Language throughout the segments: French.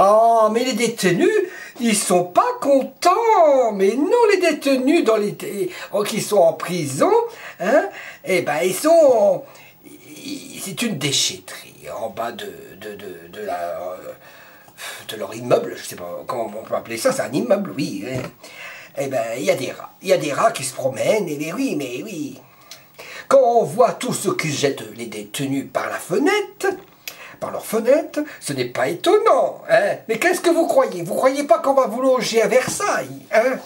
Oh, mais les détenus, ils sont pas contents. Mais non, les détenus qui sont en prison, hein, eh ben, c'est une déchetterie en bas de leur immeuble. Je sais pas comment on peut appeler ça. C'est un immeuble, oui. Hein. Eh ben, il y a des rats. Il y a des rats qui se promènent. Et mais oui. Quand on voit tous ceux qui jettent les détenus par leurs fenêtres, ce n'est pas étonnant. Hein? Mais qu'est-ce que vous croyez? Vous croyez pas qu'on va vous loger à Versailles? Hein?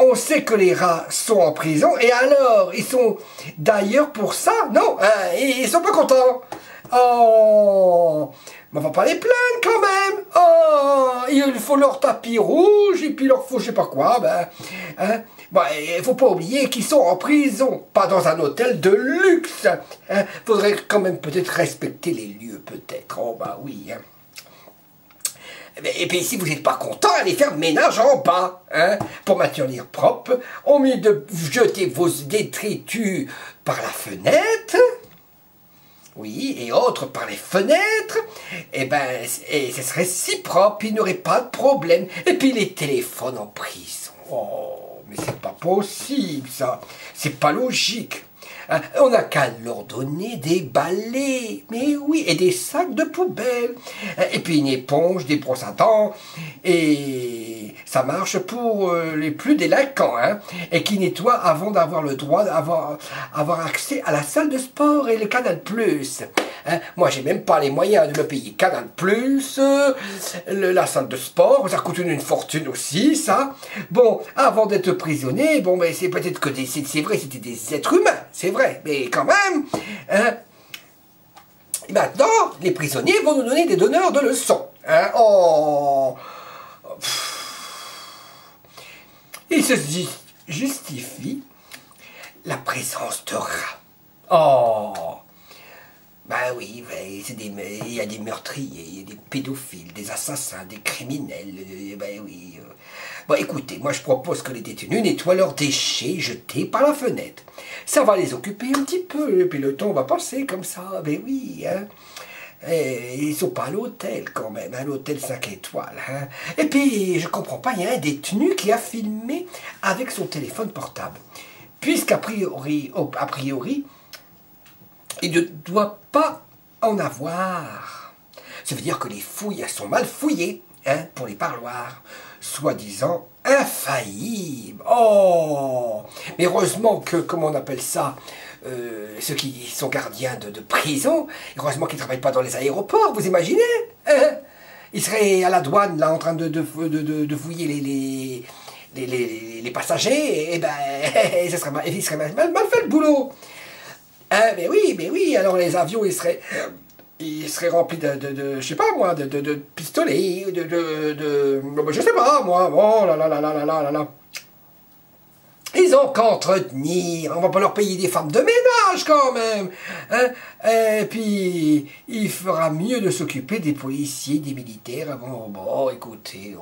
On sait que les rats sont en prison, et alors, ils sont d'ailleurs pour ça? Non, hein? Ils sont pas contents. Oh, mais on va pas les plaindre quand même. Oh, il faut leur tapis rouge, et puis leur faut je sais pas quoi. Ben, hein? Bon, il faut pas oublier qu'ils sont en prison, pas dans un hôtel de luxe. Hein? Faudrait quand même peut-être respecter les lieux, peut-être. Oh bah oui. Hein. Et puis si vous n'êtes pas content, allez faire ménage en bas, hein, pour maintenir propre, au mieux de jeter vos détritus par la fenêtre. Oui, et autres par les fenêtres, et ce serait si propre, il n'y aurait pas de problème. Et puis les téléphones en prison. Oh. Mais c'est pas possible, ça. C'est pas logique. Hein? On n'a qu'à leur donner des balais. Mais oui, et des sacs de poubelle. Et puis une éponge, des brosses à dents. Et ça marche pour les plus délinquants. Hein? Et qui nettoient avant d'avoir le droit d'avoir accès à la salle de sport et le Canal+. Hein? Moi, j'ai même pas les moyens de me payer Canal+, la salle de sport, ça coûte une fortune aussi, ça. Bon, avant d'être prisonnier, bon, mais c'est peut-être que c'est vrai, c'était des êtres humains, c'est vrai, mais quand même, hein. Et maintenant, les prisonniers vont nous donner des donneurs de leçons. Hein? Oh, il se justifie la présence de rats. Oh. Ben oui, il y a des meurtriers, il y a des pédophiles, des assassins, des criminels, ben oui. Bon, écoutez, moi je propose que les détenus nettoient leurs déchets jetés par la fenêtre. Ça va les occuper un petit peu, et puis le temps va passer comme ça, ben oui, hein. Et ils sont pas à l'hôtel quand même, à l'hôtel 5 étoiles. Hein. Et puis, je comprends pas, il y a un détenu qui a filmé avec son téléphone portable. Puisqu'a priori, il ne doit pas en avoir. Ça veut dire que les fouilles, elles sont mal fouillées, hein, pour les parloirs, soi-disant infaillibles. Oh! Mais heureusement que, comment on appelle ça, ceux qui sont gardiens de prison, heureusement qu'ils ne travaillent pas dans les aéroports, vous imaginez? Hein? Ils seraient à la douane, là, en train de fouiller les passagers, et ben, ils seraient mal fait le boulot. Ah, mais oui, alors les avions, ils seraient remplis je sais pas moi, de pistolets, je sais pas moi, oh là là là là là là là. Ils ont qu'à entretenir, on va pas leur payer des femmes de ménage quand même. Hein? Et puis, il fera mieux de s'occuper des policiers, des militaires avant. Bon, écoutez,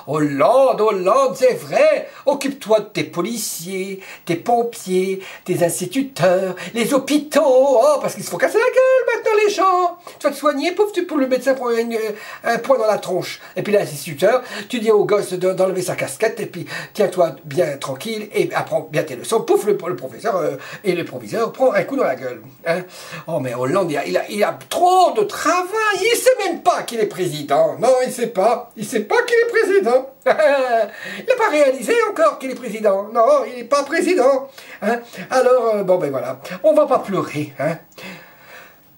Hollande, c'est vrai. Occupe-toi de tes policiers, tes pompiers, tes instituteurs, les hôpitaux. Oh, parce qu'il se faut casser la gueule maintenant les gens. Tu vas te soigner, pauvre, le médecin prend un point dans la tronche. Et puis l'instituteur, tu dis au gosse d'enlever sa casquette et puis tiens-toi bien tranquille et apprends bien tes leçons. Pouf, le professeur et le proviseur prend un coup dans la gueule. Hein? Oh, mais Hollande, il a trop de travail. Il sait même pas qu'il est président. Non, il sait pas. Il sait pas qu'il est président. Il n'a pas réalisé encore qu'il est président. Non, il n'est pas président. Hein? Alors, bon, ben voilà. On va pas pleurer. Hein?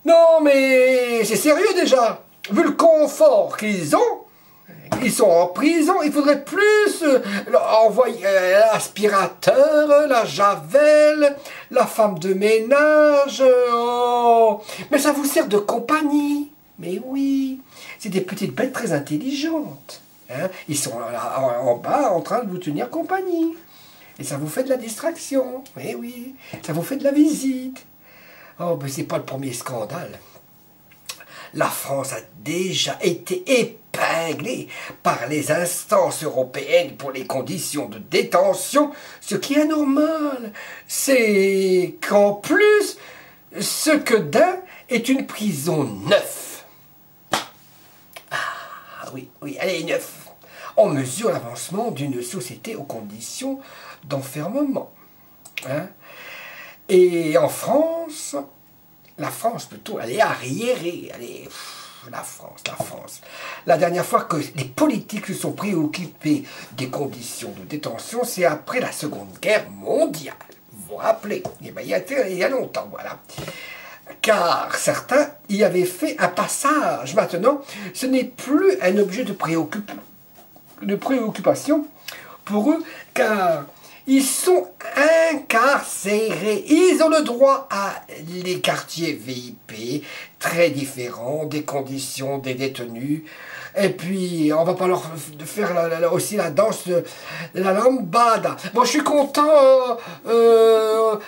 Non, mais c'est sérieux déjà. Vu le confort qu'ils ont, ils sont en prison, il faudrait plus envoyer l'aspirateur, la javel, la femme de ménage. Oh. Mais ça vous sert de compagnie. Mais oui, c'est des petites bêtes très intelligentes. Hein? Ils sont là, en bas en train de vous tenir compagnie. Et ça vous fait de la distraction. Mais oui, ça vous fait de la visite. Oh, mais c'est pas le premier scandale. La France a déjà été épinglée par les instances européennes pour les conditions de détention. Ce qui est normal, c'est qu'en plus, ce que d'un est une prison neuve. Ah, oui, oui, allez, 9. On mesure l'avancement d'une société aux conditions d'enfermement. Hein? Et en France, la France plutôt, elle est arriérée, la France. La dernière fois que les politiques se sont préoccupés des conditions de détention, c'est après la Seconde Guerre mondiale. Vous vous rappelez, eh ben, il y a longtemps, voilà. Car certains y avaient fait un passage. Maintenant, ce n'est plus un objet de préoccupation pour eux, car ils sont incarcérés. Ils ont le droit à les quartiers VIP, très différents des conditions des détenus. Et puis, on va pas leur faire aussi la danse de la lambada. Bon, je suis content,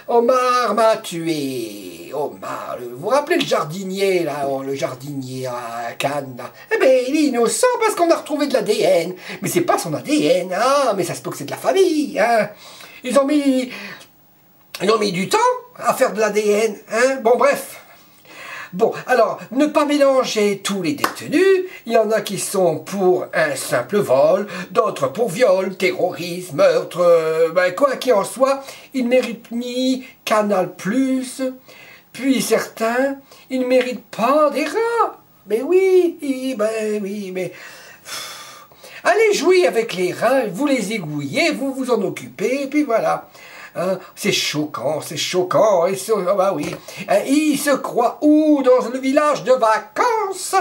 Omar m'a tué. Omar, vous vous rappelez le jardinier, là, le jardinier à Cannes, là? Eh bien, il est innocent parce qu'on a retrouvé de l'ADN. Mais c'est pas son ADN, hein, mais ça se peut que c'est de la famille, hein. Ils ont mis du temps à faire de l'ADN, hein. Bon, bref. Bon, alors, ne pas mélanger tous les détenus. Il y en a qui sont pour un simple vol, d'autres pour viol, terrorisme, meurtre, quoi qu'il en soit, ils ne méritent ni Canal+, puis certains, ils ne méritent pas des rats. Mais oui, mais... Allez jouer avec les rats, vous les égouillez, vous vous en occupez, et puis voilà. Hein, c'est choquant, et bah oui. Ils se croient ou dans le village de vacances,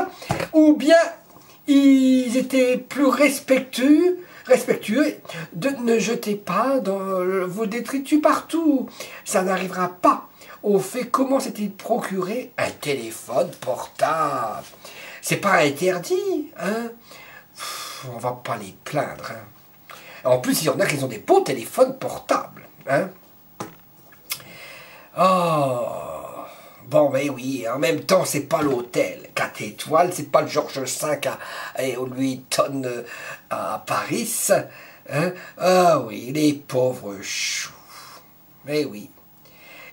ou bien ils étaient plus respectueux de ne jeter pas dans vos détritus partout. Ça n'arrivera pas. Au fait, comment s'est-il procuré un téléphone portable? C'est pas interdit, hein? On va pas les plaindre, hein. En plus, il y en a qui ont des beaux téléphones portables. Hein? Oh, bon, ben oui, en même temps, c'est pas l'hôtel 4 étoiles, c'est pas le Georges V au Louis Vuitton à Paris. Hein? Ah oui, les pauvres choux. Mais oui.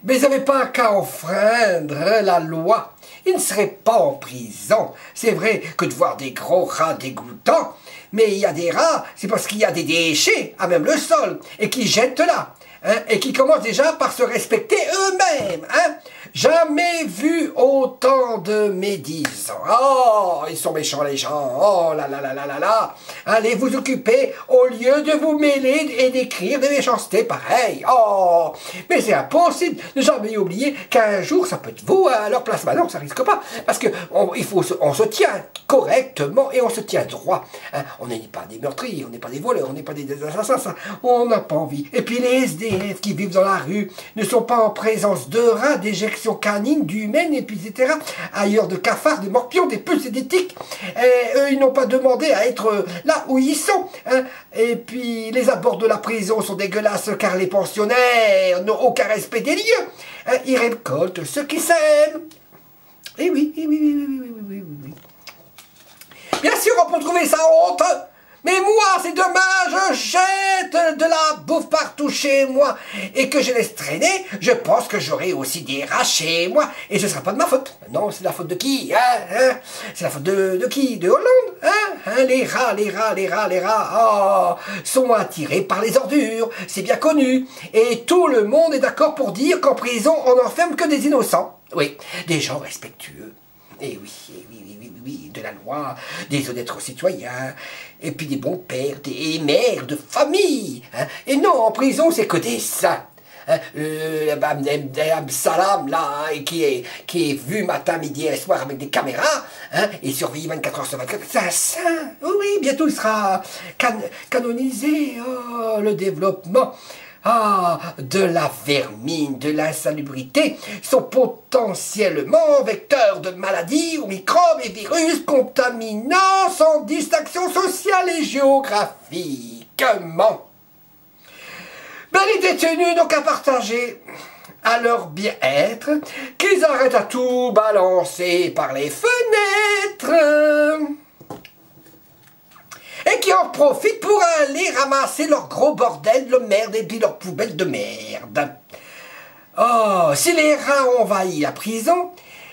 Mais ils n'avaient pas qu'à enfreindre la loi. Ils ne seraient pas en prison. C'est vrai que de voir des gros rats dégoûtants, mais il y a des rats, c'est parce qu'il y a des déchets, à même le sol, et qui jettent là. Hein, et qui commencent déjà par se respecter eux-mêmes. Hein. Jamais vu autant de médisants. Oh, ils sont méchants les gens. Oh là là là là là là. Allez vous occuper au lieu de vous mêler et d'écrire des méchancetés pareilles. Oh, mais c'est impossible de jamais oublier qu'un jour ça peut être vous à leur place. Bah non, ça risque pas. Parce que on se tient correctement et on se tient droit. Hein. On n'est pas des meurtriers, on n'est pas des voleurs, on n'est pas des assassins. On n'a pas envie. Et puis les SDF qui vivent dans la rue ne sont pas en présence de rats, d'éjections canines, d'humaines, et puis etc. Ailleurs de cafards, de morpions, des puces et des tiques. Et eux, ils n'ont pas demandé à être là où ils sont. Hein. Et puis les abords de la prison sont dégueulasses car les pensionnaires n'ont aucun respect des lieux. Hein. Ils récoltent ceux qui s'aiment. Et oui. Bien sûr, on peut trouver ça honte. Mais moi, c'est dommage, je jette de la bouffe partout chez moi et que je laisse traîner, je pense que j'aurai aussi des rats chez moi et ce sera pas de ma faute. Non, c'est la faute de qui, hein? C'est la faute de qui? De Hollande, hein? Les rats, sont attirés par les ordures, c'est bien connu. Et tout le monde est d'accord pour dire qu'en prison, on n'enferme que des innocents. Oui, des gens respectueux. Et oui, de la loi, des honnêtes citoyens, et puis des bons pères, des mères de famille. Hein. Et non, en prison, c'est que des saints. Hein. Salam, là, qui est vu matin, midi et soir avec des caméras, hein, et surveillé 24 heures sur 24, c'est un saint. Oui, bientôt il sera canonisé. Oh, le développement. De la vermine, de l'insalubrité, sont potentiellement vecteurs de maladies ou microbes et virus contaminants sans distinction sociale et géographiquement. Ben, les détenus n'ont qu'à partager à leur bien-être, qu'ils arrêtent à tout balancer par les fenêtres. Et qui en profitent pour aller ramasser leur gros bordel de merde et puis leur poubelle de merde. Oh, si les rats ont envahi la prison,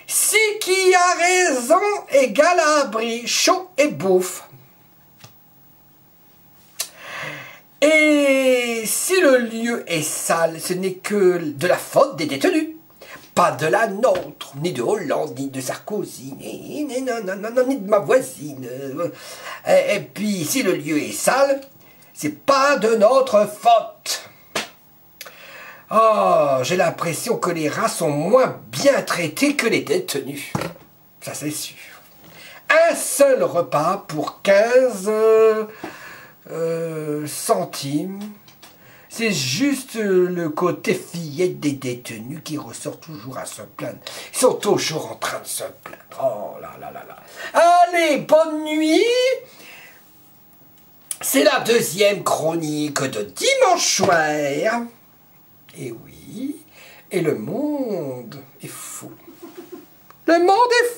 si qui a raison égale à abri, chaud et bouffe. lieu est sale, ce n'est que de la faute des détenus. Pas de la nôtre, ni de Hollande, ni de Sarkozy, ni de ma voisine. Et puis, si le lieu est sale, c'est pas de notre faute. Oh, j'ai l'impression que les rats sont moins bien traités que les détenus. Ça, c'est sûr. Un seul repas pour 15 centimes. C'est juste le côté fillette des détenus qui ressort toujours à se plaindre. Ils sont toujours en train de se plaindre. Oh là là là là. Allez, bonne nuit. C'est la deuxième chronique de dimanche soir. Et oui, et le monde est fou. Le monde est fou.